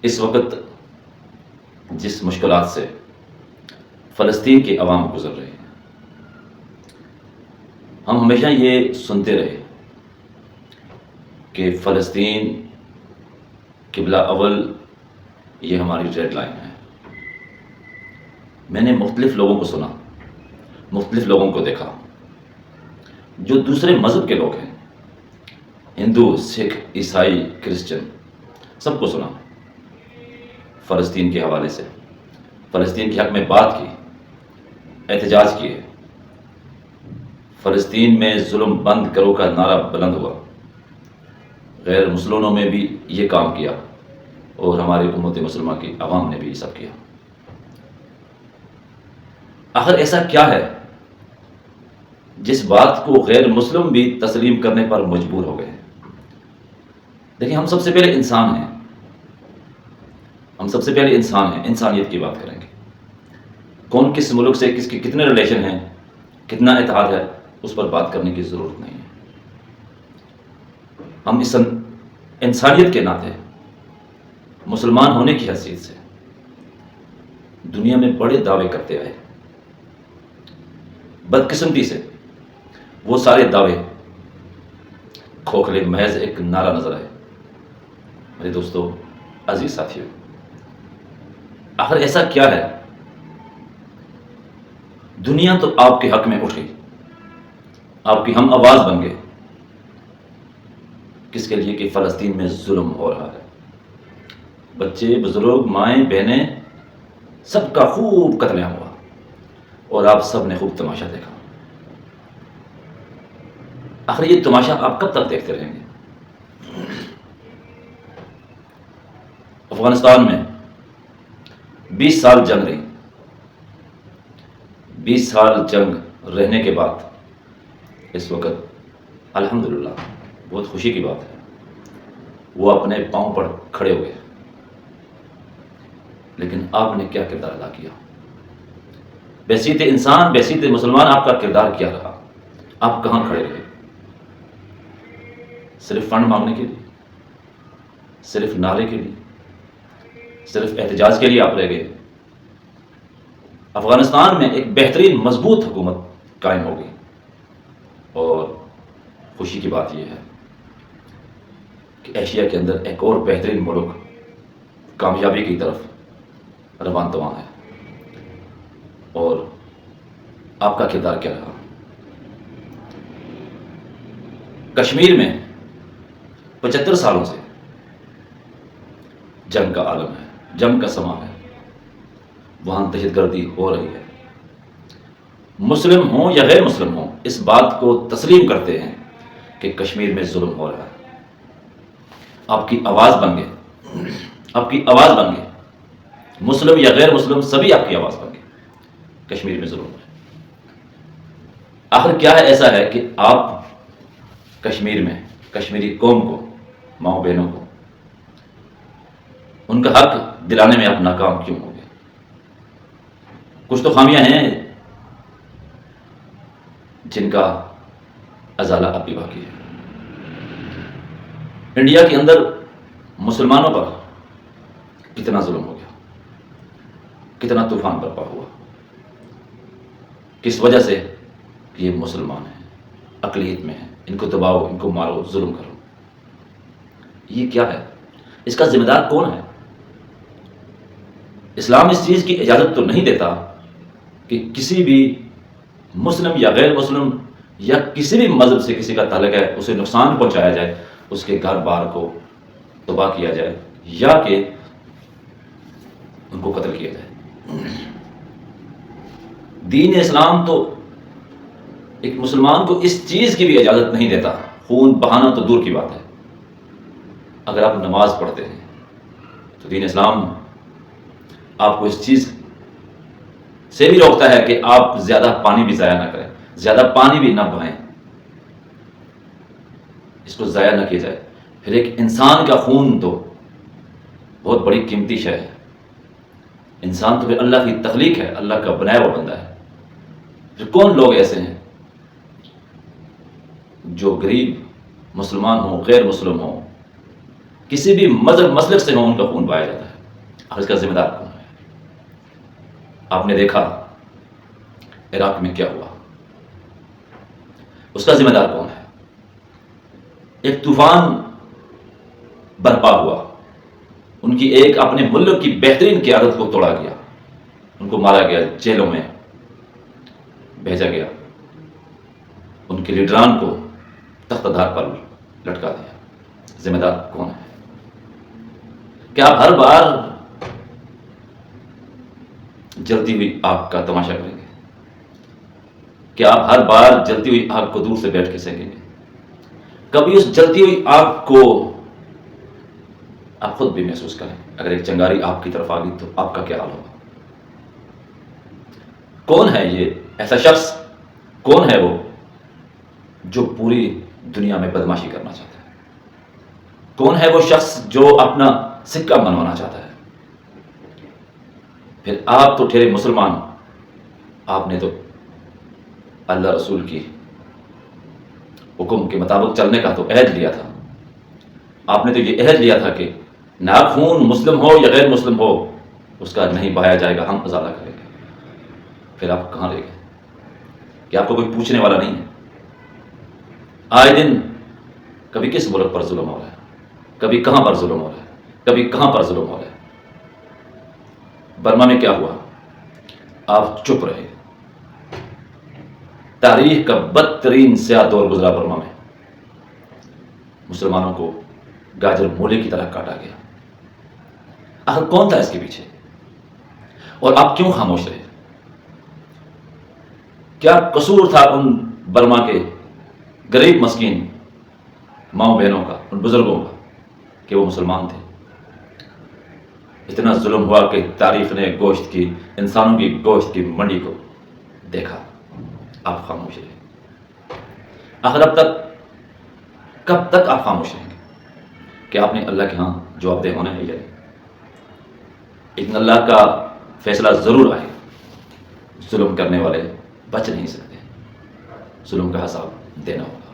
اس وقت جس مشکلات سے فلسطین کے عوام گزر رہے ہیں، ہم ہمیشہ یہ سنتے رہے کہ فلسطین قبلہ اول یہ ہماری ریڈ لائن ہے۔ میں نے مختلف لوگوں کو سنا، مختلف لوگوں کو دیکھا، جو دوسرے مذہب کے لوگ ہیں، ہندو، سکھ، عیسائی، کرسچن، سب کو سنا فلسطین کے حوالے سے، فلسطین کے حق میں بات کی، احتجاج کیے، فلسطین میں ظلم بند کرو کا نعرہ بلند ہوا، غیر مسلمانوں میں بھی یہ کام کیا، اور ہماری امت مسلمہ کی عوام نے بھی یہ سب کیا۔ آخر ایسا کیا ہے جس بات کو غیر مسلم بھی تسلیم کرنے پر مجبور ہو گئے؟ دیکھیں، ہم سب سے پہلے انسان ہیں، ہم سب سے پہلے انسان ہیں، انسانیت کی بات کریں گے۔ کون کس ملک سے کس کے کتنے ریلیشن ہیں، کتنا اتحاد ہے، اس پر بات کرنے کی ضرورت نہیں ہے۔ ہم اس انسانیت کے ناطے، مسلمان ہونے کی حیثیت سے دنیا میں بڑے دعوے کرتے آئے، بدقسمتی سے وہ سارے دعوے کھوکھلے، محض ایک نعرہ نظر آئے۔ میرے دوستو، عزیز ساتھیوں، آخر ایسا کیا ہے؟ دنیا تو آپ کے حق میں اٹھ گئی، آپ کی ہم آواز بن گئے، کس کے لیے؟ کہ فلسطین میں ظلم ہو رہا ہے، بچے، بزرگ، مائیں، بہنیں، سب کا خوب قتل عام ہوا، اور آپ سب نے خوب تماشا دیکھا۔ آخر یہ تماشا آپ کب تک دیکھتے رہیں گے؟ افغانستان میں 20 سال جنگ رہی، 20 سال جنگ رہنے کے بعد اس وقت الحمدللہ بہت خوشی کی بات ہے، وہ اپنے پاؤں پر کھڑے ہوئے۔ لیکن آپ نے کیا کردار ادا کیا؟ بحیثیت انسان، بحیثیت مسلمان، آپ کا کردار کیا رہا؟ آپ کہاں کھڑے رہے؟ صرف فنڈ مانگنے کے لیے، صرف نعرے کے لیے، صرف احتجاج کے لیے آپ رہ گئے؟ افغانستان میں ایک بہترین مضبوط حکومت قائم ہو گئی، اور خوشی کی بات یہ ہے کہ ایشیا کے اندر ایک اور بہترین ملک کامیابی کی طرف رواں تواں ہے۔ اور آپ کا کردار کیا رہا؟ کشمیر میں 75 سالوں سے جنگ کا عالم ہے، جنگ کا سماں ہے، وہاں دہشت گردی ہو رہی ہے۔ مسلم ہوں یا غیر مسلم ہوں، اس بات کو تسلیم کرتے ہیں کہ کشمیر میں ظلم ہو رہا ہے۔ آپ کی آواز بن گئے، آپ کی آواز بن گئے، مسلم یا غیر مسلم سبھی آپ کی آواز بن گئے، کشمیر میں ظلم ہے۔ آخر کیا ہے ایسا ہے کہ آپ کشمیر میں کشمیری قوم کو، ماؤں بہنوں کو، ان کا حق دلانے میں آپ ناکام کیوں ہو گئے؟ کچھ تو خامیاں ہیں جن کا ازالہ اب بھی باقی ہے۔ انڈیا کے اندر مسلمانوں پر کتنا ظلم ہو گیا، کتنا طوفان برپا ہوا، کس وجہ سے؟ کہ یہ مسلمان ہیں، اقلیت میں ہیں، ان کو دباؤ، ان کو مارو، ظلم کرو۔ یہ کیا ہے؟ اس کا ذمہ دار کون ہے؟ اسلام اس چیز کی اجازت تو نہیں دیتا کہ کسی بھی مسلم یا غیر مسلم یا کسی بھی مذہب سے کسی کا تعلق ہے اسے نقصان پہنچایا جائے، اس کے گھر بار کو تباہ کیا جائے، یا کہ ان کو قتل کیا جائے۔ دین اسلام تو ایک مسلمان کو اس چیز کی بھی اجازت نہیں دیتا، خون بہانا تو دور کی بات ہے۔ اگر آپ نماز پڑھتے ہیں تو دین اسلام آپ کو اس چیز سے بھی روکتا ہے کہ آپ زیادہ پانی بھی ضائع نہ کریں، زیادہ پانی بھی نہ بہائیں، اس کو ضائع نہ کیا جائے۔ پھر ایک انسان کا خون تو بہت بڑی قیمتی شے ہے، انسان تو پھر اللہ کی تخلیق ہے، اللہ کا بنایا ہوا بندہ ہے۔ پھر کون لوگ ایسے ہیں جو غریب مسلمان ہوں، غیر مسلم ہوں، کسی بھی مذہب مسلک سے ہو ان کا خون بہایا جاتا ہے، آخر اس کا ذمہ دار کون ہے؟ آپ نے دیکھا عراق میں کیا ہوا، اس کا ذمہ دار کون ہے؟ ایک طوفان برپا ہوا، ان کی ایک اپنے ملک کی بہترین قیادت کو توڑا گیا، ان کو مارا گیا، جیلوں میں بھیجا گیا، ان کے لیڈران کو تخت دھار پر لٹکا دیا۔ ذمہ دار کون ہے؟ کیا آپ ہر بار جلتی ہوئی آگ کا تماشا کریں گے؟ کیا آپ ہر بار جلتی ہوئی آگ کو دور سے بیٹھ کے سینکیں گے؟ کبھی اس جلتی ہوئی آگ کو آپ خود بھی محسوس کریں، اگر ایک چنگاری آپ کی طرف آ گئی تو آپ کا کیا حال ہوگا؟ کون ہے یہ ایسا شخص؟ کون ہے وہ جو پوری دنیا میں بدماشی کرنا چاہتا ہے؟ کون ہے وہ شخص جو اپنا سکہ منوانا چاہتا ہے؟ پھر آپ تو ٹھہرے مسلمان، آپ نے تو اللہ رسول کی حکم کے مطابق چلنے کا تو عہد لیا تھا، آپ نے تو یہ عہد لیا تھا کہ ناخون مسلم ہو یا غیر مسلم ہو اس کا نہیں بہایا جائے گا، ہم ازالہ کریں گے۔ پھر آپ کہاں رہ گئے؟ کہ آپ کو کوئی پوچھنے والا نہیں ہے؟ آئے دن کبھی کس ملک پر ظلم ہو رہا ہے، کبھی کہاں پر ظلم ہو رہا ہے، کبھی کہاں پر ظلم ہو رہا ہے۔ برما میں کیا ہوا؟ آپ چپ رہے۔ تاریخ کا بدترین سیاہ دور گزرا برما میں، مسلمانوں کو گاجر مولی کی طرح کاٹا گیا۔ آخر کون تھا اس کے پیچھے؟ اور آپ کیوں خاموش رہے؟ کیا قصور تھا ان برما کے غریب مسکین ماؤں بہنوں کا، ان بزرگوں کا، کہ وہ مسلمان تھے؟ اتنا ظلم ہوا کہ تاریخ نے گوشت کی، انسانوں کی گوشت کی منڈی کو دیکھا، آپ خاموش رہے۔ آخر اب تک کب تک آپ خاموش رہیں گے؟ کہ آپ نے اللہ کے ہاں جواب دہ ہونا ہے یا نہیں؟ لیکن اللہ کا فیصلہ ضرور آئے، ظلم کرنے والے بچ نہیں سکتے، ظلم کا حساب دینا ہوگا۔